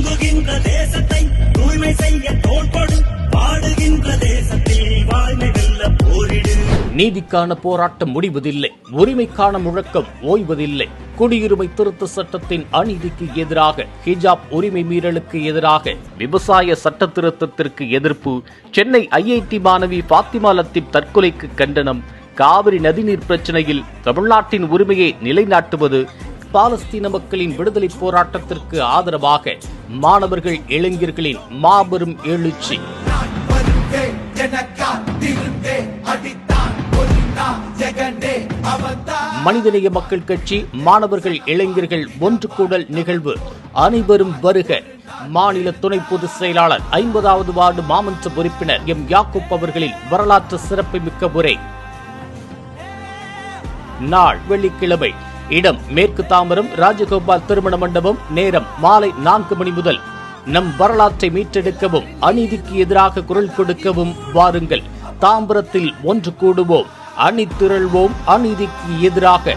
தூங்குகின்ற தேசத்தை தூய்மை செய்ய தோள்படு, பாடுகின்ற தேசத்தில் வாழ்மை வெல்ல போரிடு. நீதிக்கான போராட்டம் முடிவதில்லை, உரிமைக்கான முழக்கம் ஓய்வதில்லை. குடியுரிமை திருத்த சட்டத்தின் அநீதிக்கு எதிராக, ஹிஜாப் உரிமை மீறலுக்கு எதிராக, விவசாய சட்ட திருத்தத்திற்கு எதிர்ப்பு, சென்னை ஐஐடி மாணவி பாத்திமா லத்தீப் தற்கொலைக்கு கண்டனம், காவிரி நதிநீர் பிரச்சனையில் தமிழ்நாட்டின் உரிமையை நிலைநாட்டுவது, பாலஸ்தீன மக்களின் விடுதலை போராட்டத்திற்கு ஆதரவாக மாணவர்கள் இளைஞர்களின் மாபெரும் எழுச்சி. மனிதநேய மக்கள் கட்சி மாணவர்கள் இளைஞர்கள் ஒன்று கூடல் நிகழ்வு. அனைவரும் வருக. மாநில துணை பொதுச் செயலாளர் 50வது வார்டு மாமன்ற உறுப்பினர் எம் யாக்கூப் அவர்களின் வரலாற்று சிறப்புமிக்க உரை. நாள் வெள்ளிக்கிழமை. இடம் மேற்கு தாம்பரம் ராஜகோபால் திருமண மண்டபம். நேரம் மாலை 4 மணி முதல். நம் வரலாற்றை மீட்டெடுக்கவும், அநீதிக்கு எதிராக குரல் கொடுக்கவும் வாருங்கள். தாம்பரத்தில் ஒன்று கூடுவோம், அணி திரள்வோம், அநீதிக்கு எதிராக.